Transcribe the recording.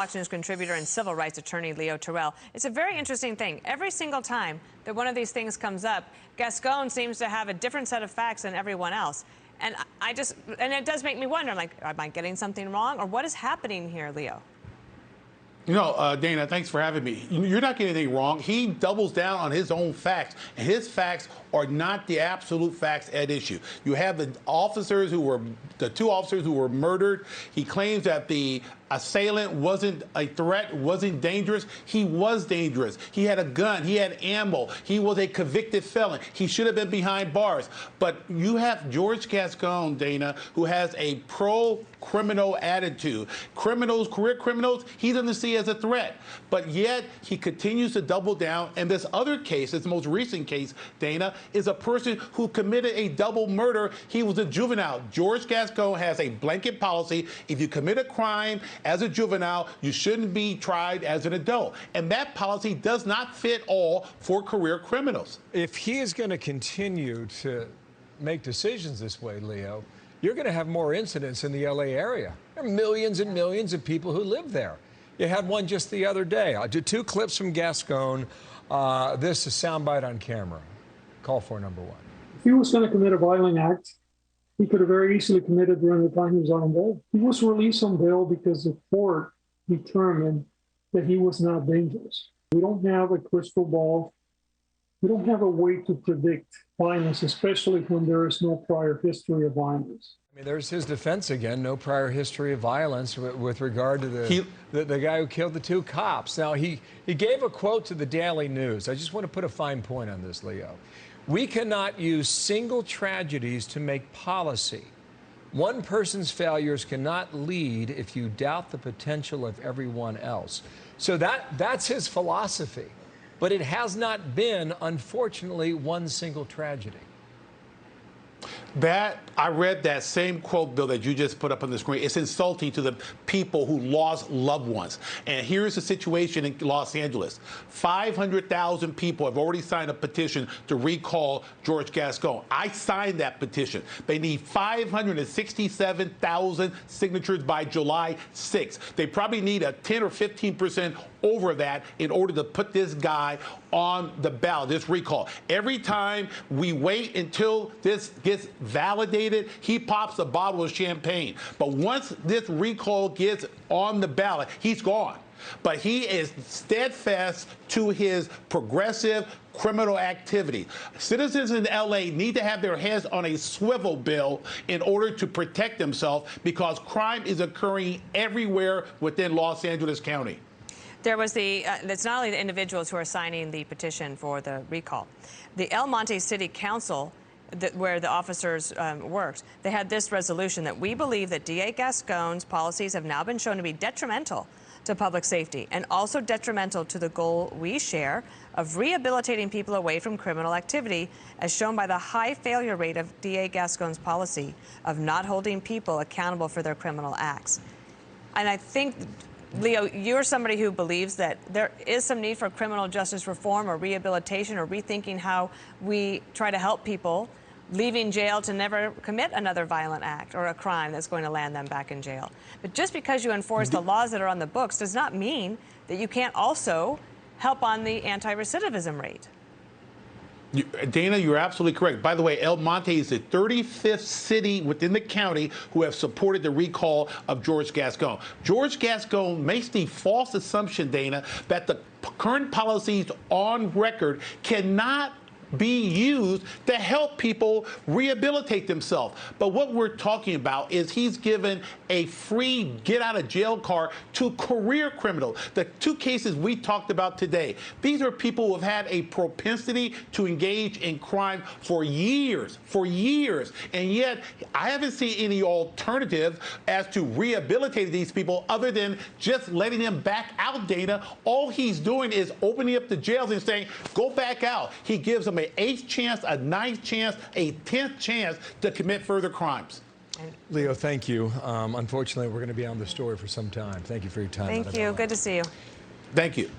Fox News contributor and civil rights attorney Leo Terrell. It's a very interesting thing. Every single time that one of these things comes up, Gascon seems to have a different set of facts than everyone else. And it does make me wonder, like, am I getting something wrong? Or what is happening here, Leo? You know, Dana, thanks for having me. You're not getting anything wrong. He doubles down on his own facts, and his facts are not the absolute facts at issue. You have the two officers who were murdered. He claims that the assailant wasn't a threat, wasn't dangerous. He was dangerous. He had a gun. He had ammo. He was a convicted felon. He should have been behind bars. But you have George Gascon, Dana, who has a pro-criminal attitude. Criminals, career criminals, he doesn't see as a threat. But yet he continues to double down. And this other case, this most recent case, Dana, is a person who committed a double murder. He was a juvenile. George Gascon has a blanket policy. If you commit a crime as a juvenile, you shouldn't be tried as an adult. And that policy does not fit all for career criminals. If he is going to continue to make decisions this way, Leo, you're going to have more incidents in the LA area. There are millions and millions of people who live there. You had one just the other day. I'll do two clips from Gascon. This is soundbite on camera. Call for number one. If he was going to commit a violent act, he could have very easily committed during the time he was on bail. He was released on bail because the court determined that he was not dangerous. We don't have a crystal ball. We don't have a way to predict violence, especially when there is no prior history of violence. I mean, there's his defense again, no prior history of violence with regard to the guy who killed the two cops. Now, he gave a quote to the Daily News. I just want to put a fine point on this, Leo. We cannot use single tragedies to make policy. One person's failures cannot lead if you doubt the potential of everyone else. So that's his philosophy. But it has not been, unfortunately, one single tragedy. I read that same quote, Bill, that you just put up on the screen. It's insulting to the people who lost loved ones. And here's the situation in Los Angeles. 500,000 people have already signed a petition to recall George Gascon. I signed that petition. They need 567,000 signatures by July 6th. They probably need a 10 or 15% over that in order to put this guy on the ballot, this recall. Every time we wait until this gets validated, he pops a bottle of champagne. But once this recall gets on the ballot, he's gone. But he is steadfast to his progressive criminal activity. Citizens in LA need to have their heads on a swivel, Bill, in order to protect themselves, because crime is occurring everywhere within Los Angeles County. There was it's not only the individuals who are signing the petition for the recall. The El Monte City Council, where the officers worked, they had this resolution that we believe that DA Gascon's policies have now been shown to be detrimental to public safety and also detrimental to the goal we share of rehabilitating people away from criminal activity, as shown by the high failure rate of DA Gascon's policy of not holding people accountable for their criminal acts. And I think, Leo, you're somebody who believes that there is some need for criminal justice reform or rehabilitation or rethinking how we try to help people leaving jail to never commit another violent act or a crime that's going to land them back in jail. But just because you enforce the laws that are on the books does not mean that you can't also help on the anti-recidivism rate. Dana, you're absolutely correct. By the way, El Monte is the 35th city within the county who have supported the recall of George Gascon. George Gascon makes the false assumption, Dana, that the current policies on record cannot be used to help people rehabilitate themselves. But what we're talking about is he's given a free get-out-of-jail card to career criminals. The two cases we talked about today, these are people who have had a propensity to engage in crime for years, and yet I haven't seen any alternative as to rehabilitating these people other than just letting them back out, Dana. All he's doing is opening up the jails and saying, go back out. He gives them an 8th chance, a 9th chance, a 10th chance to commit further crimes. Leo, thank you. Unfortunately, we're going to be on the story for some time. Thank you for your time. Thank you. Good to see you. Thank you.